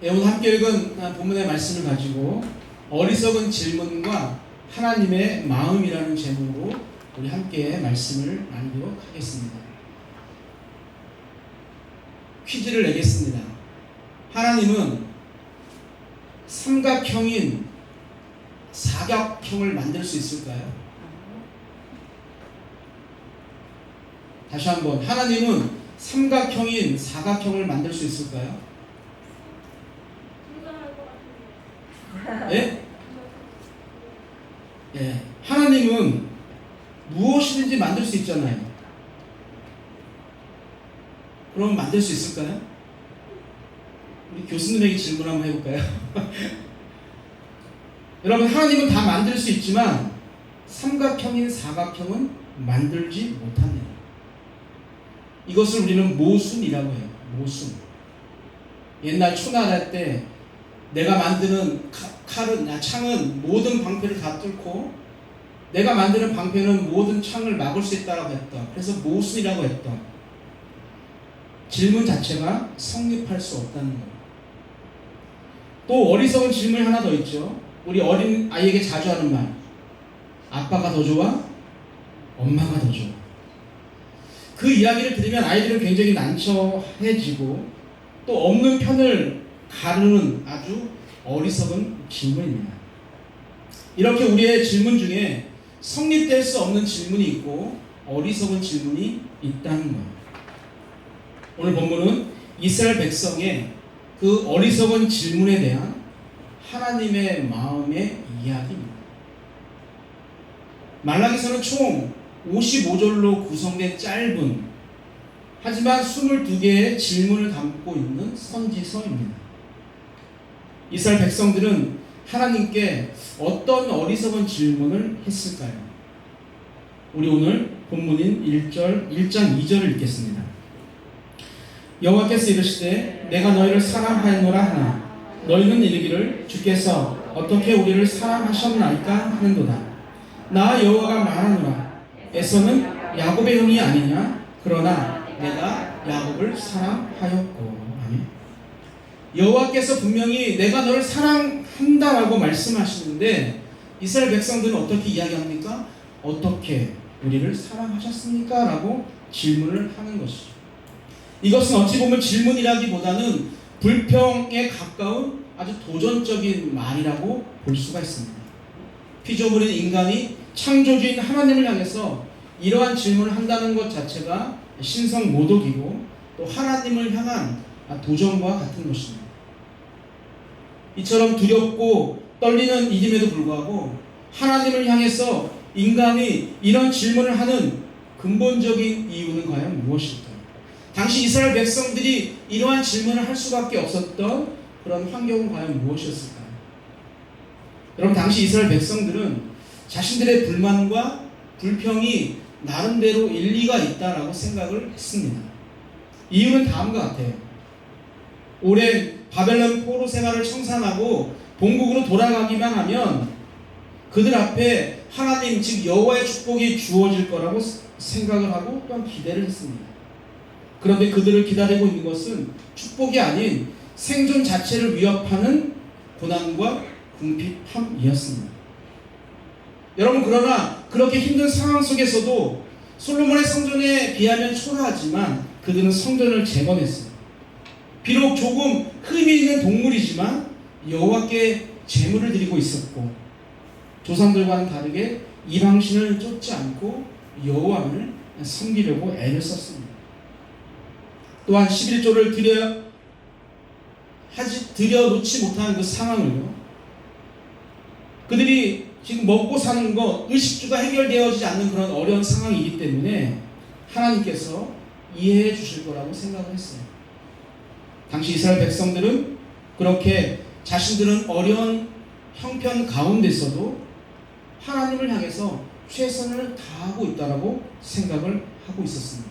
오늘 함께 읽은 본문의 말씀을 가지고 어리석은 질문과 하나님의 마음이라는 제목으로 우리 함께 말씀을 나누도록 하겠습니다. 퀴즈를 내겠습니다. 하나님은 삼각형인 사각형을 만들 수 있을까요? 다시 한번, 하나님은 삼각형인 사각형을 만들 수 있을까요? 예? 예. 하나님은 무엇이든지 만들 수 있잖아요. 그럼 만들 수 있을까요? 우리 교수님에게 질문 한번 해볼까요? 여러분, 하나님은 다 만들 수 있지만 삼각형인 사각형은 만들지 못합니다. 이것을 우리는 모순이라고 해요. 모순. 옛날 초나라 때 내가 만드는 창은 모든 방패를 다 뚫고 내가 만드는 방패는 모든 창을 막을 수 있다고 했던, 그래서 모순이라고 했던 질문 자체가 성립할 수 없다는 거예요. 또 어리석은 질문이 하나 더 있죠. 우리 어린 아이에게 자주 하는 말, 아빠가 더 좋아? 엄마가 더 좋아? 그 이야기를 들으면 아이들은 굉장히 난처해지고 또 없는 편을 가르는 아주 어리석은 질문입니다. 이렇게 우리의 질문 중에 성립될 수 없는 질문이 있고 어리석은 질문이 있다는 거예요. 오늘 본문은 이스라엘 백성의 그 어리석은 질문에 대한 하나님의 마음의 이야기입니다. 말라기서는 총 55절로 구성된 짧은 하지만 22개의 질문을 담고 있는 선지서입니다. 이스라엘 백성들은 하나님께 어떤 어리석은 질문을 했을까요? 우리 오늘 본문인 1장 2절을 읽겠습니다. 여호와께서 이르시되 내가 너희를 사랑하였노라 하나 너희는 이르기를 주께서 어떻게 우리를 사랑하셨나이까 하는도다. 나 여호와가 말하노라 에서는 야곱의 형이 아니냐 그러나 내가 야곱을 사랑하였고. 아멘. 여호와께서 분명히 내가 너를 사랑한다라고 말씀하시는데 이스라엘 백성들은 어떻게 이야기합니까? 어떻게 우리를 사랑하셨습니까? 라고 질문을 하는 것이죠. 이것은 어찌 보면 질문이라기보다는 불평에 가까운 아주 도전적인 말이라고 볼 수가 있습니다. 피조물인 인간이 창조주인 하나님을 향해서 이러한 질문을 한다는 것 자체가 신성모독이고 또 하나님을 향한 도전과 같은 것입니다. 이처럼 두렵고 떨리는 일임에도 불구하고 하나님을 향해서 인간이 이런 질문을 하는 근본적인 이유는 과연 무엇일까요? 당시 이스라엘 백성들이 이러한 질문을 할 수밖에 없었던 그런 환경은 과연 무엇이었을까요? 여러분, 당시 이스라엘 백성들은 자신들의 불만과 불평이 나름대로 일리가 있다라고 생각을 했습니다. 이유는 다음과 같아요. 오랜 바벨론 포로 생활을 청산하고 본국으로 돌아가기만 하면 그들 앞에 하나님 즉 여호와의 축복이 주어질 거라고 생각을 하고 또한 기대를 했습니다. 그런데 그들을 기다리고 있는 것은 축복이 아닌 생존 자체를 위협하는 고난과 궁핍함이었습니다. 여러분, 그러나 그렇게 힘든 상황 속에서도 솔로몬의 성전에 비하면 초라하지만 그들은 성전을 재건했어요. 비록 조금 흠이 있는 동물이지만 여호와께 제물을 드리고 있었고 조상들과는 다르게 이방신을 쫓지 않고 여호와를 섬기려고 애를 썼습니다. 또한 11조를 드려놓지 못하는 그 상황을요, 그들이 지금 먹고 사는 것, 의식주가 해결되어지지 않는 그런 어려운 상황이기 때문에 하나님께서 이해해 주실 거라고 생각을 했어요. 당시 이스라엘 백성들은 그렇게 자신들은 어려운 형편 가운데서도 하나님을 향해서 최선을 다하고 있다라고 생각을 하고 있었습니다.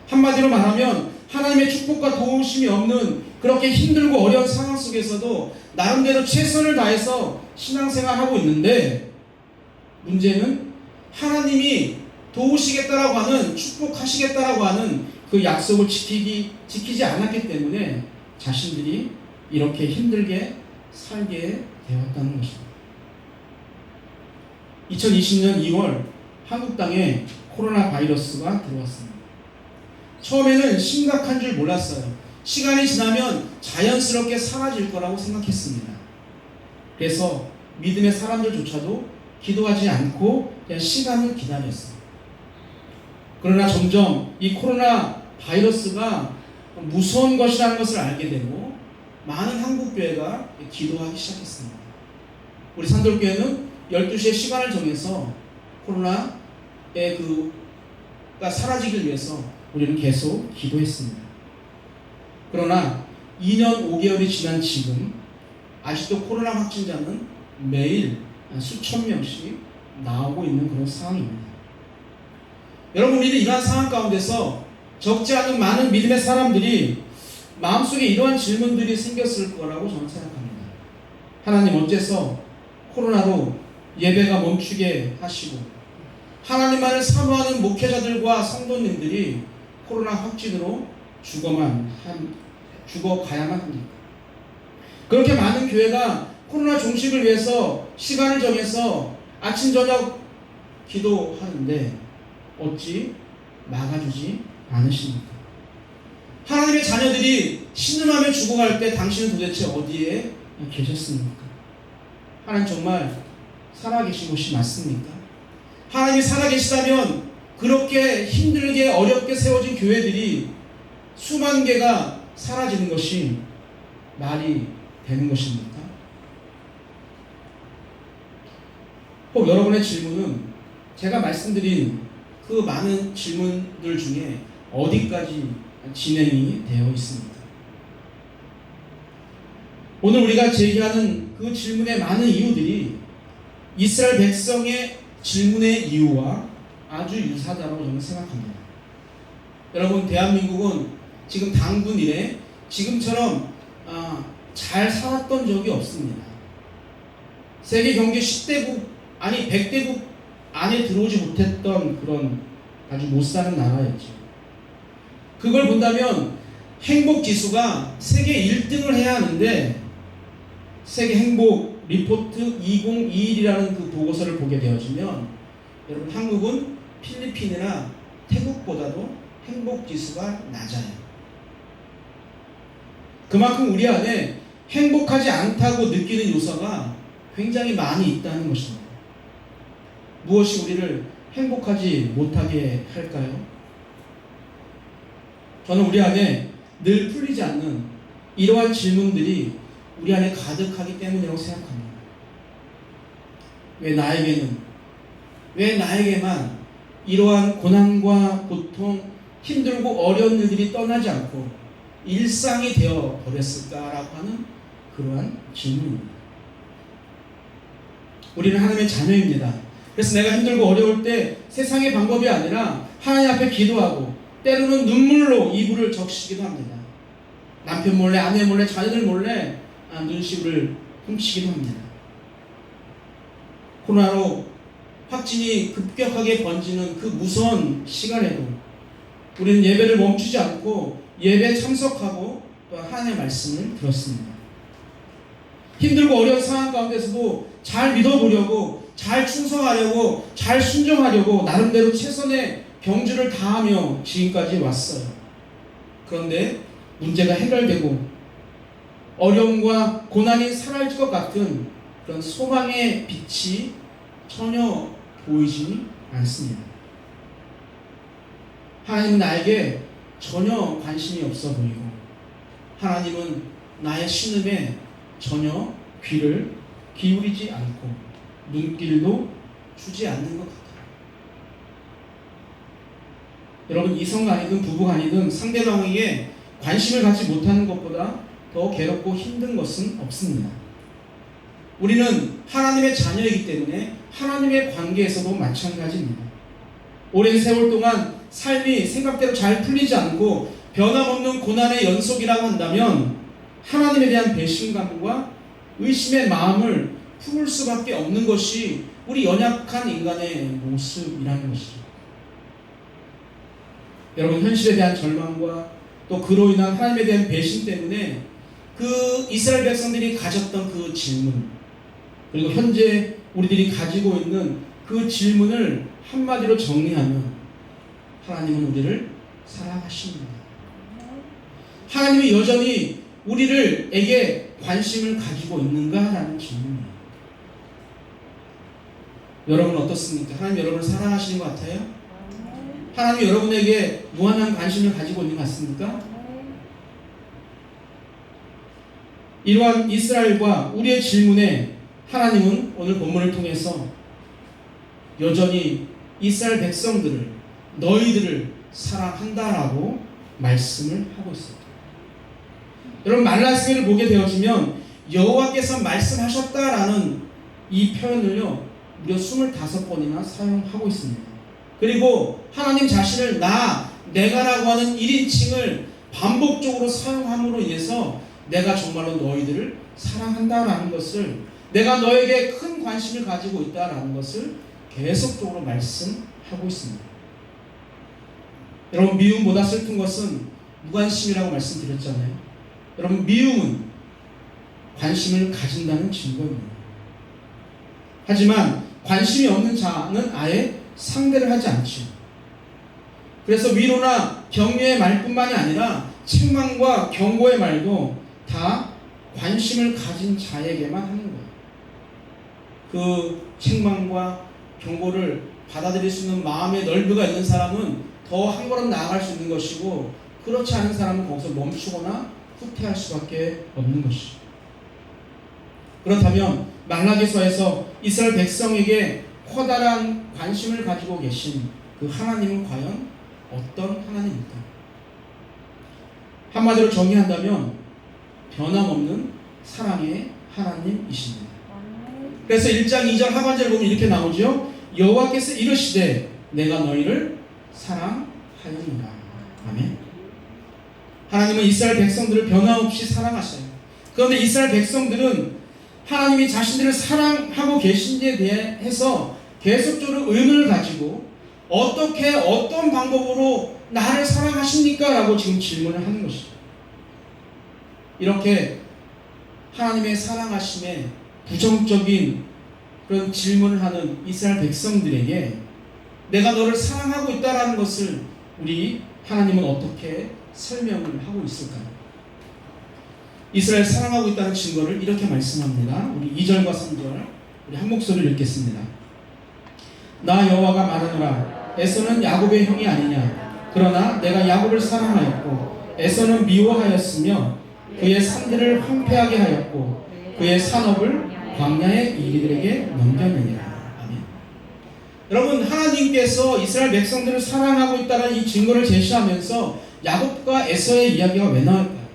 한마디로 말하면 하나님의 축복과 도우심이 없는 그렇게 힘들고 어려운 상황 속에서도 나름대로 최선을 다해서 신앙생활하고 있는데, 문제는 하나님이 도우시겠다라고 하는, 축복하시겠다라고 하는 그 약속을 지키지 않았기 때문에 자신들이 이렇게 힘들게 살게 되었다는 것입니다. 2020년 2월 한국 땅에 코로나 바이러스가 들어왔습니다. 처음에는 심각한 줄 몰랐어요. 시간이 지나면 자연스럽게 사라질 거라고 생각했습니다. 그래서 믿음의 사람들조차도 기도하지 않고 그냥 시간을 기다렸어요. 그러나 점점 이 코로나 바이러스가 무서운 것이라는 것을 알게 되고 많은 한국교회가 기도하기 시작했습니다. 우리 산돌교회는 12시에 시간을 정해서 코로나의 그가 사라지길 위해서 우리는 계속 기도했습니다. 그러나 2년 5개월이 지난 지금 아직도 코로나 확진자는 매일 수천 명씩 나오고 있는 그런 상황입니다. 여러분, 우리는 이러한 상황 가운데서 적지 않은 많은 믿음의 사람들이 마음속에 이러한 질문들이 생겼을 거라고 저는 생각합니다. 하나님, 어째서 코로나로 예배가 멈추게 하시고 하나님만을 사모하는 목회자들과 성도님들이 코로나 확진으로 죽어가야만 합니까? 그렇게 많은 교회가 코로나 종식을 위해서 시간을 정해서 아침 저녁 기도하는데 어찌 막아주지 않으십니까? 하나님의 자녀들이 신음하며 죽어갈 때 당신은 도대체 어디에 계셨습니까? 하나님 정말 살아계신 곳이 맞습니까? 하나님이 살아계시다면 그렇게 힘들게 어렵게 세워진 교회들이 수만 개가 사라지는 것이 말이 되는 것입니까? 꼭 여러분의 질문은 제가 말씀드린 그 많은 질문들 중에 어디까지 진행이 되어 있습니까? 오늘 우리가 제기하는 그 질문의 많은 이유들이 이스라엘 백성의 질문의 이유와 아주 유사하다고 저는 생각합니다. 여러분, 대한민국은 지금 당군 이래 지금처럼 잘 살았던 적이 없습니다. 세계 경제 10대국 아니 100대국 안에 들어오지 못했던 그런 아주 못 사는 나라였죠. 그걸 본다면 행복 지수가 세계 1등을 해야 하는데 세계 행복 리포트 2021이라는 그 보고서를 보게 되어지면 여러분, 한국은 필리핀이나 태국보다도 행복 지수가 낮아요. 그만큼 우리 안에 행복하지 않다고 느끼는 요소가 굉장히 많이 있다는 것입니다. 무엇이 우리를 행복하지 못하게 할까요? 저는 우리 안에 늘 풀리지 않는 이러한 질문들이 우리 안에 가득하기 때문이라고 생각합니다. 왜 나에게만 이러한 고난과 고통, 힘들고 어려운 일들이 떠나지 않고 일상이 되어 버렸을까라고 하는 그러한 질문입니다. 우리는 하나님의 자녀입니다. 그래서 내가 힘들고 어려울 때 세상의 방법이 아니라 하나님 앞에 기도하고 때로는 눈물로 이불을 적시기도 합니다. 남편 몰래, 아내 몰래, 자녀들 몰래 눈시울을 훔치기도 합니다. 코로나로 확진이 급격하게 번지는 그 무서운 시간에도 우리는 예배를 멈추지 않고 예배에 참석하고 또 하나님의 말씀을 들었습니다. 힘들고 어려운 상황 가운데서도 잘 믿어보려고, 잘 충성하려고, 잘 순종하려고 나름대로 최선의 경주를 다하며 지금까지 왔어요. 그런데 문제가 해결되고 어려움과 고난이 사라질 것 같은 그런 소망의 빛이 전혀 보이지 않습니다. 하나님은 나에게 전혀 관심이 없어 보이고 하나님은 나의 신음에 전혀 귀를 기울이지 않고 눈길도 주지 않는 것 같아요. 여러분, 이성간이든 부부간이든 상대방에게 관심을 갖지 못하는 것보다 더 괴롭고 힘든 것은 없습니다. 우리는 하나님의 자녀이기 때문에 하나님의 관계에서도 마찬가지입니다. 오랜 세월 동안 삶이 생각대로 잘 풀리지 않고 변함없는 고난의 연속이라고 한다면 하나님에 대한 배신감과 의심의 마음을 품을 수밖에 없는 것이 우리 연약한 인간의 모습이라는 것이죠. 여러분, 현실에 대한 절망과 또 그로 인한 하나님에 대한 배신 때문에 그 이스라엘 백성들이 가졌던 그 질문, 그리고 현재 우리들이 가지고 있는 그 질문을 한마디로 정리하면 하나님은 우리를 사랑하십니다. 하나님이 여전히 우리에게 관심을 가지고 있는가라는 질문이에요. 여러분 어떻습니까? 하나님 여러분을 사랑하시는 것 같아요? 하나님이 여러분에게 무한한 관심을 가지고 있는 것 같습니까? 이러한 이스라엘과 우리의 질문에 하나님은 오늘 본문을 통해서 여전히 이스라엘 백성들을, 너희들을 사랑한다라고 말씀을 하고 있습니다. 여러분 말라기를 보게 되어지면 여호와께서 말씀하셨다라는 이 표현을요 무려 25번이나 사용하고 있습니다. 그리고 하나님 자신을 내가라고 하는 1인칭을 반복적으로 사용함으로 인해서 내가 정말로 너희들을 사랑한다라는 것을, 내가 너에게 큰 관심을 가지고 있다라는 것을 계속적으로 말씀하고 있습니다. 여러분 미움보다 슬픈 것은 무관심이라고 말씀드렸잖아요. 여러분 미움은 관심을 가진다는 증거입니다. 하지만 관심이 없는 자는 아예 상대를 하지 않죠. 그래서 위로나 격려의 말뿐만이 아니라 책망과 경고의 말도 다 관심을 가진 자에게만 하는 거예요. 그 책망과 경고를 받아들일 수 있는 마음의 넓이가 있는 사람은 더 한 걸음 나아갈 수 있는 것이고, 그렇지 않은 사람은 거기서 멈추거나 후퇴할 수밖에 없는 것이죠. 그렇다면 말라기서에서 이스라엘 백성에게 커다란 관심을 가지고 계신 그 하나님은 과연 어떤 하나님입니까? 한마디로 정의한다면 변함없는 사랑의 하나님이십니다. 그래서 1장 2절 하반절을 보면 이렇게 나오죠. 여호와께서 이르시되 내가 너희를 사랑하였노라. 아멘. 하나님은 이스라엘 백성들을 변함없이 사랑하셔요. 그런데 이스라엘 백성들은 하나님이 자신들을 사랑하고 계신지에 대해서 계속적으로 의문을 가지고 어떻게 어떤 방법으로 나를 사랑하십니까? 라고 지금 질문을 하는 것이죠. 이렇게 하나님의 사랑하심에 부정적인 그런 질문을 하는 이스라엘 백성들에게 내가 너를 사랑하고 있다는 것을 우리 하나님은 어떻게 설명을 하고 있을까요? 이스라엘 사랑하고 있다는 증거를 이렇게 말씀합니다. 우리 2절과 3절 우리 한 목소리를 읽겠습니다. 나 여호와가 말하노라 에서는 야곱의 형이 아니냐. 그러나 내가 야곱을 사랑하였고 에서는 미워하였으며 그의 산들을 황폐하게 하였고 그의 산업을 광야의 이리들에게 넘겼느니라. 아멘. 여러분 하나님께서 이스라엘 백성들을 사랑하고 있다는 이 증거를 제시하면서 야곱과 에서의 이야기가 왜 나올까요?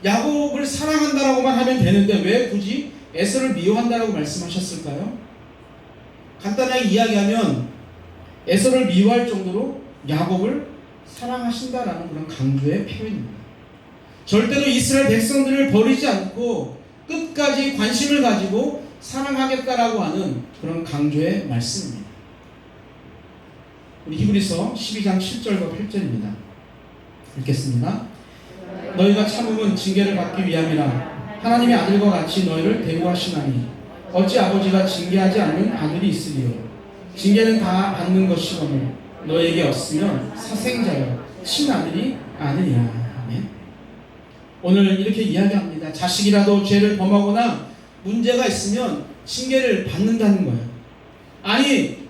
야곱을 사랑한다라고만 하면 되는데 왜 굳이 에서를 미워한다라고 말씀하셨을까요? 간단하게 이야기하면 에서를 미워할 정도로 야곱을 사랑하신다라는 그런 강조의 표현입니다. 절대로 이스라엘 백성들을 버리지 않고 끝까지 관심을 가지고 사랑하겠다라고 하는 그런 강조의 말씀입니다. 우리 히브리서 12장 7절과 8절입니다. 읽겠습니다. 너희가 참음은 징계를 받기 위함이라. 하나님의 아들과 같이 너희를 대우하시나니 어찌 아버지가 징계하지 않는 아들이 있으리요. 징계는 다 받는 것이거늘 너에게 없으면 사생자여 친아들이 아니니라. 아멘. 오늘 이렇게 이야기합니다. 자식이라도 죄를 범하거나 문제가 있으면 징계를 받는다는 거예요. 아니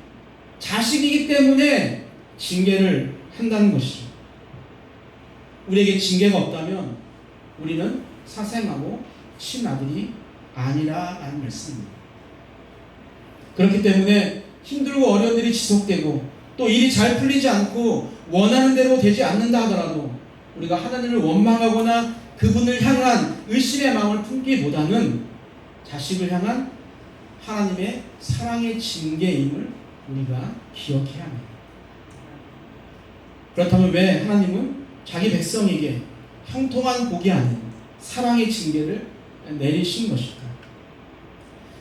자식이기 때문에 징계를 한다는 것이죠. 우리에게 징계가 없다면 우리는 사생하고 친아들이 아니라라는 말씀입니다. 그렇기 때문에 힘들고 어려운 일이 지속되고 또 일이 잘 풀리지 않고 원하는 대로 되지 않는다 하더라도 우리가 하나님을 원망하거나 그분을 향한 의심의 마음을 품기보다는 자식을 향한 하나님의 사랑의 징계임을 우리가 기억해야 합니다. 그렇다면 왜 하나님은 자기 백성에게 형통한 복이 아닌 사랑의 징계를 내리신 것일까?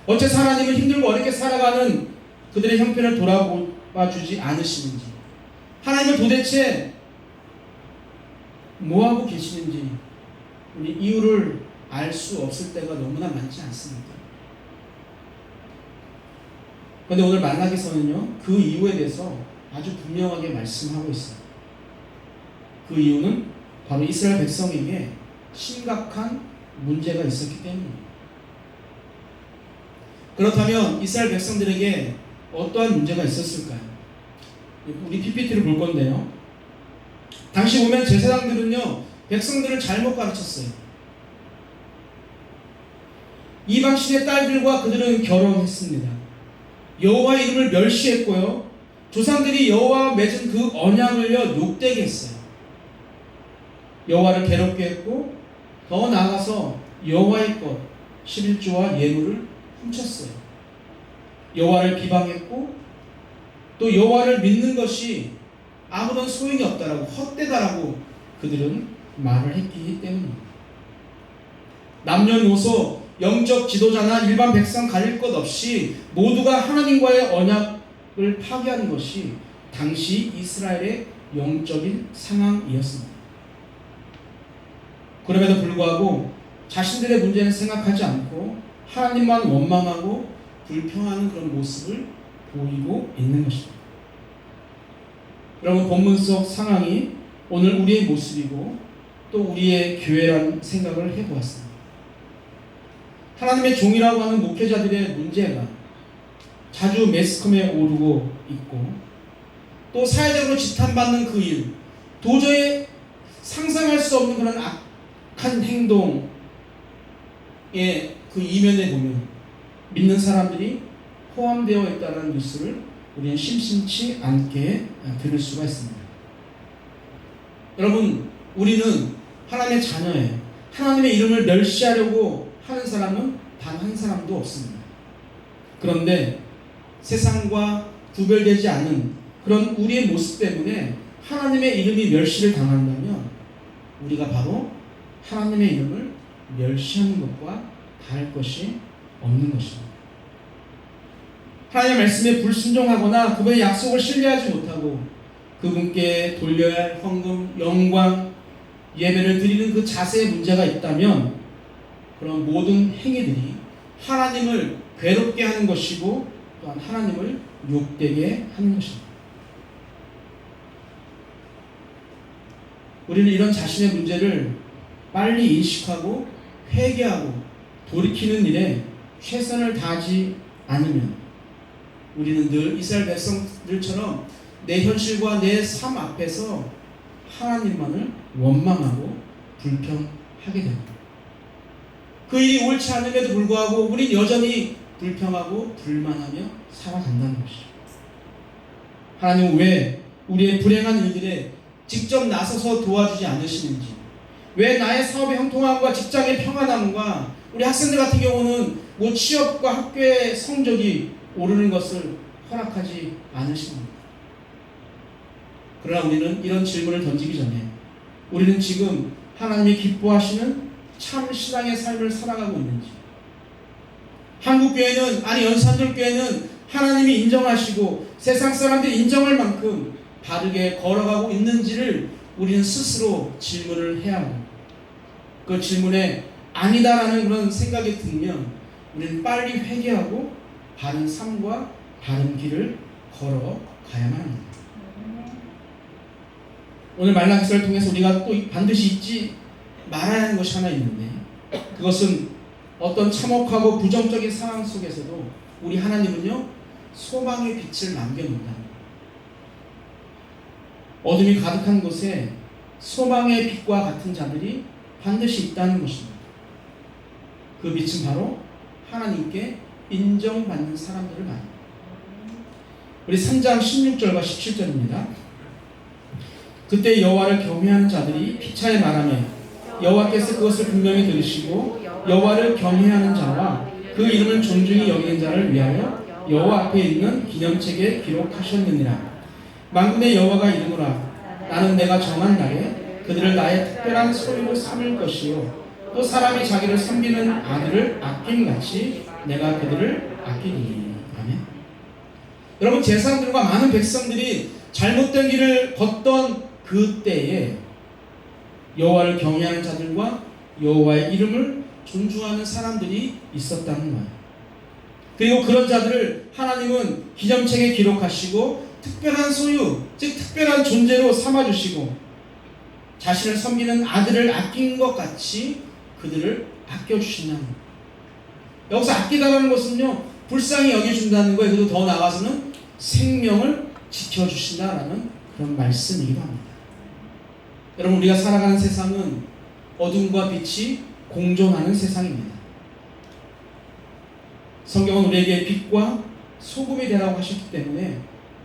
어째서 하나님은 힘들고 어렵게 살아가는 그들의 형편을 돌아봐 주지 않으시는지, 하나님은 도대체 뭐하고 계시는지 우리 이유를 알 수 없을 때가 너무나 많지 않습니까? 그런데 오늘 말라기서는요, 그 이유에 대해서 아주 분명하게 말씀하고 있어요. 그 이유는 바로 이스라엘 백성에게 심각한 문제가 있었기 때문입니다. 그렇다면 이스라엘 백성들에게 어떠한 문제가 있었을까요? 우리 PPT를 볼 건데요. 당시 보면 제사장들은요, 백성들을 잘못 가르쳤어요. 이방신의 딸들과 그들은 결혼했습니다. 여호와의 이름을 멸시했고요, 조상들이 여호와와 맺은 그 언약을요 욕되게 했어요. 여호와를 괴롭게 했고, 더 나아가서 여호와의 것 11조와 예물을 훔쳤어요. 여호와를 비방했고, 또 여호와를 믿는 것이 아무런 소용이 없다라고, 헛되다라고 그들은 말을 했기 때문입니다. 남녀노소, 영적 지도자나 일반 백성 가릴 것 없이 모두가 하나님과의 언약을 파괴하는 것이 당시 이스라엘의 영적인 상황이었습니다. 그럼에도 불구하고 자신들의 문제는 생각하지 않고 하나님만 원망하고 불평하는 그런 모습을 보이고 있는 것입니다. 여러분, 본문 속 상황이 오늘 우리의 모습이고 또 우리의 교회라는 생각을 해보았습니다. 하나님의 종이라고 하는 목회자들의 문제가 자주 매스컴에 오르고 있고, 또 사회적으로 지탄받는 그 일, 도저히 상상할 수 없는 그런 악한 행동의 그 이면에 보면 믿는 사람들이 포함되어 있다는 뉴스를 우리는 심심치 않게 들을 수가 있습니다. 여러분, 우리는 하나님의 자녀예요. 하나님의 이름을 멸시하려고 하는 사람은 단 한 사람도 없습니다. 그런데 세상과 구별되지 않는 그런 우리의 모습 때문에 하나님의 이름이 멸시를 당한다면 우리가 바로 하나님의 이름을 멸시하는 것과 다를 것이 없는 것입니다. 하나님의 말씀에 불순종하거나 그분의 약속을 신뢰하지 못하고 그분께 돌려야 할 헌금, 영광, 예배를 드리는 그 자세에 문제가 있다면 그런 모든 행위들이 하나님을 괴롭게 하는 것이고 또한 하나님을 욕되게 하는 것입니다. 우리는 이런 자신의 문제를 빨리 인식하고 회개하고 돌이키는 일에 최선을 다하지 않으면 우리는 늘 이스라엘 백성들처럼 내 현실과 내 삶 앞에서 하나님만을 원망하고 불평하게 됩니다. 그 일이 옳지 않음에도 불구하고 우린 여전히 불평하고 불만하며 살아간다는 것이죠. 하나님은 왜 우리의 불행한 일들에 직접 나서서 도와주지 않으시는지, 왜 나의 사업의 형통함과 직장의 평안함과 우리 학생들 같은 경우는 뭐 취업과 학교의 성적이 오르는 것을 허락하지 않으십니다. 그러나 우리는 이런 질문을 던지기 전에 우리는 지금 하나님이 기뻐하시는 참 신앙의 삶을 살아가고 있는지, 한국교회는, 아니 연산들교회는 하나님이 인정하시고 세상 사람들이 인정할 만큼 바르게 걸어가고 있는지를 우리는 스스로 질문을 해야 합니다. 그 질문에 아니다라는 그런 생각이 들면 우리는 빨리 회개하고 바른 삶과 바른 길을 걸어가야만 합니다. 오늘 말라기서를 통해서 우리가 또 반드시 잊지 말아야 하는 것이 하나 있는데, 그것은 어떤 참혹하고 부정적인 상황 속에서도 우리 하나님은요 소망의 빛을 남겨놓는다. 어둠이 가득한 곳에 소망의 빛과 같은 자들이 반드시 있다는 것입니다. 그 빛은 바로 하나님께 인정받는 사람들을 말합니다. 우리 3장 16절과 17절입니다. 그때 여호와를 경외하는 자들이 피차에 말하며 여호와께서 그것을 분명히 들으시고 여호와를 경외하는 자와 그 이름을 존중히 여기는 자를 위하여 여호와 앞에 있는 기념책에 기록하셨느니라. 만군의 여호와가 이르노라. 나는 내가 정한 날에 그들을 나의 특별한 소유로 삼을 것이요 또 사람이 자기를 섬기는 아들을 아낌같이 내가 그들을 아끼리니. 아멘. 여러분, 제사장들과 많은 백성들이 잘못된 길을 걷던 그 때에 여호와를 경외하는 자들과 여호와의 이름을 존중하는 사람들이 있었다는 거예요. 그리고 그런 자들을 하나님은 기념책에 기록하시고 특별한 소유, 즉 특별한 존재로 삼아주시고 자신을 섬기는 아들을 아낀 것 같이 그들을 아껴주신다는 거예요. 여기서 아끼다라는 것은요, 불쌍히 여겨준다는 거예요. 그리고 더 나아가서는 생명을 지켜주신다라는 그런 말씀이기도 합니다. 여러분, 우리가 살아가는 세상은 어둠과 빛이 공존하는 세상입니다. 성경은 우리에게 빛과 소금이 되라고 하셨기 때문에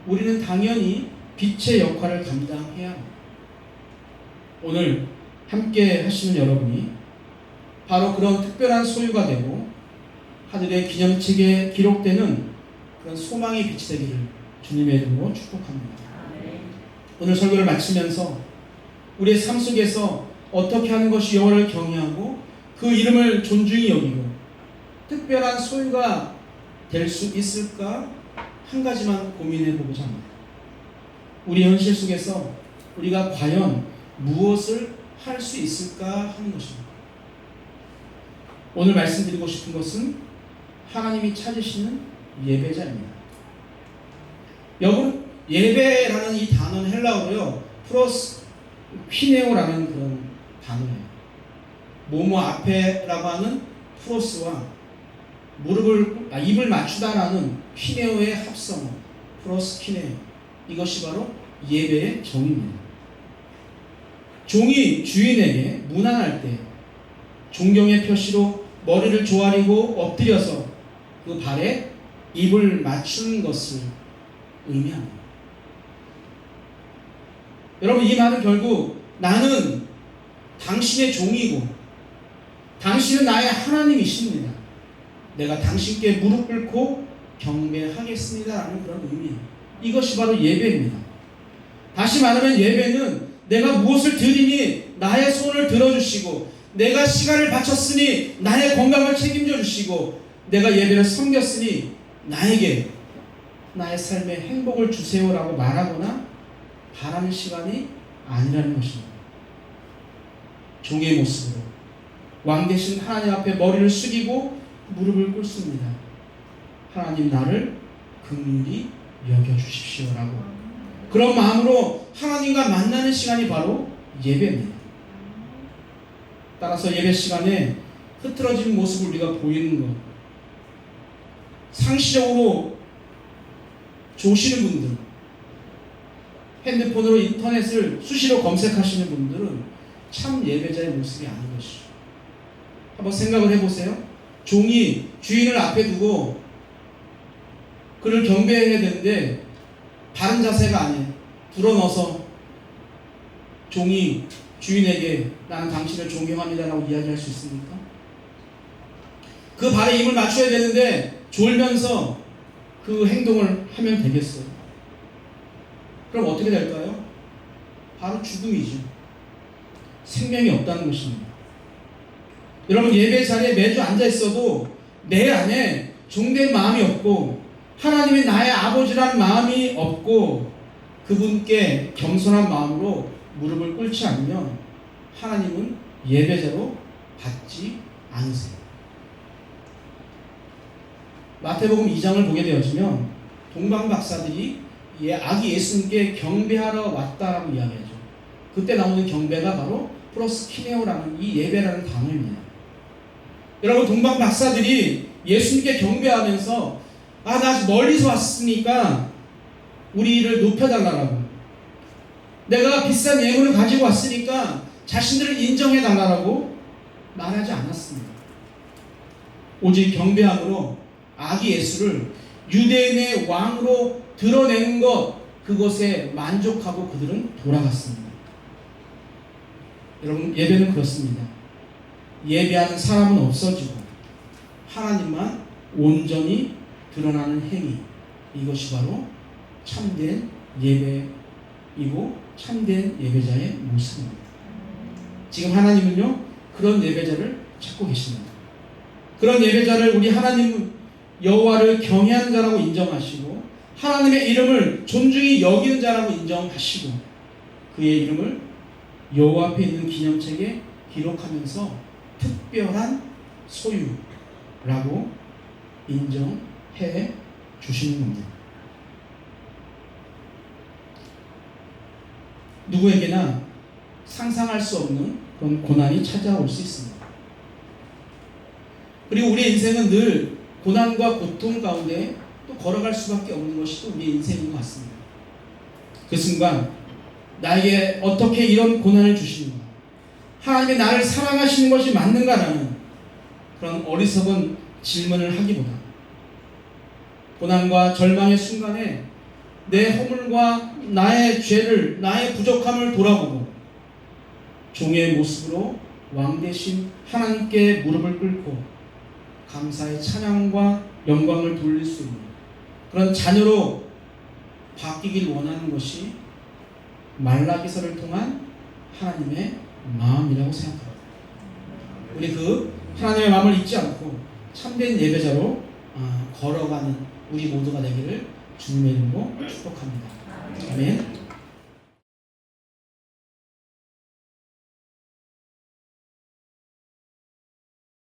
우리는 당연히 빛의 역할을 감당해야 합니다. 오늘 함께 하시는 여러분이 바로 그런 특별한 소유가 되고 하늘의 기념책에 기록되는 그런 소망의 빛이 되기를 주님의 이름으로 축복합니다. 오늘 설교를 마치면서 우리의 삶 속에서 어떻게 하는 것이 여호와를 경외하고 그 이름을 존중히 여기고 특별한 소유가 될 수 있을까 한 가지만 고민해 보고자 합니다. 우리 현실 속에서 우리가 과연 무엇을 할 수 있을까 하는 것입니다. 오늘 말씀드리고 싶은 것은 하나님이 찾으시는 예배자입니다. 여러분, 예배라는 이 단어는 헬라어로요, 프로스 퀴네오라는 그런 단어예요. 뭐뭐 앞에라고 하는 프로스와 입을 맞추다라는 퀴네오의 합성, 프로스 퀴네오, 이것이 바로 예배의 정의입니다. 종이 주인에게 문안할 때 존경의 표시로 머리를 조아리고 엎드려서 그 발에 입을 맞추는 것을 의미합니다. 여러분, 이 말은 결국 나는 당신의 종이고 당신은 나의 하나님이십니다. 내가 당신께 무릎 꿇고 경배하겠습니다라는 그런 의미예요. 이것이 바로 예배입니다. 다시 말하면 예배는 내가 무엇을 드리니 나의 손을 들어주시고 내가 시간을 바쳤으니 나의 건강을 책임져 주시고 내가 예배를 섬겼으니 나에게 나의 삶에 행복을 주세요라고 말하거나 바라는 시간이 아니라는 것입니다. 종의 모습으로 왕 대신 하나님 앞에 머리를 숙이고 무릎을 꿇습니다. 하나님, 나를 긍휼히 여겨주십시오라고 그런 마음으로 하나님과 만나는 시간이 바로 예배입니다. 따라서 예배 시간에 흐트러진 모습을 우리가 보이는 것, 상시적으로 조시는 분들, 핸드폰으로 인터넷을 수시로 검색하시는 분들은 참 예배자의 모습이 아닌 것이죠. 한번 생각을 해보세요. 종이 주인을 앞에 두고 그를 경배해야 되는데 바른 자세가 아니에요. 불어넣어서 종이 주인에게 나는 당신을 존경합니다라고 이야기할 수 있습니까? 그 발에 입을 맞춰야 되는데 졸면서 그 행동을 하면 되겠어요? 그럼 어떻게 될까요? 바로 죽음이죠. 생명이 없다는 것입니다. 여러분, 예배 자리에 매주 앉아 있어도 내 안에 종된 마음이 없고 하나님이 나의 아버지라는 마음이 없고 그분께 겸손한 마음으로 무릎을 꿇지 않으면 하나님은 예배자로 받지 않으세요. 마태복음 2장을 보게 되어지면 동방 박사들이 아기 예수님께 경배하러 왔다라고 이야기하죠. 그때 나오는 경배가 바로 프로스키네오라는 이 예배라는 단어입니다. 여러분, 동방 박사들이 예수님께 경배하면서 나 멀리서 왔으니까 우리를 높여달라고, 내가 비싼 예물을 가지고 왔으니까 자신들을 인정해달라고 말하지 않았습니다. 오직 경배함으로 아기 예수를 유대인의 왕으로 드러내는 것, 그것에 만족하고 그들은 돌아갔습니다. 여러분, 예배는 그렇습니다. 예배하는 사람은 없어지고 하나님만 온전히 드러나는 행위, 이것이 바로 참된 예배이고 참된 예배자의 모습입니다. 지금 하나님은요, 그런 예배자를 찾고 계십니다. 그런 예배자를 우리 하나님 여호와를 경외하는 자라고 인정하시고 하나님의 이름을 존중히 여기는 자라고 인정하시고 그의 이름을 여호와 앞에 있는 기념책에 기록하면서 특별한 소유라고 인정해 주시는 겁니다. 누구에게나 상상할 수 없는 그런 고난이 찾아올 수 있습니다. 그리고 우리의 인생은 늘 고난과 고통 가운데 또 걸어갈 수밖에 없는 것이 또 우리의 인생인 것 같습니다. 그 순간 나에게 어떻게 이런 고난을 주시는가, 하나님이 나를 사랑하시는 것이 맞는가라는 그런 어리석은 질문을 하기보다 고난과 절망의 순간에 내 허물과 나의 죄를, 나의 부족함을 돌아보고 종의 모습으로 왕 대신 하나님께 무릎을 꿇고 감사의 찬양과 영광을 돌릴 수 있는 그런 자녀로 바뀌길 원하는 것이 말라기서를 통한 하나님의 마음이라고 생각합니다. 우리 그 하나님의 마음을 잊지 않고 참된 예배자로 걸어가는 우리 모두가 되기를 주님의 이름으로 축복합니다. 아멘.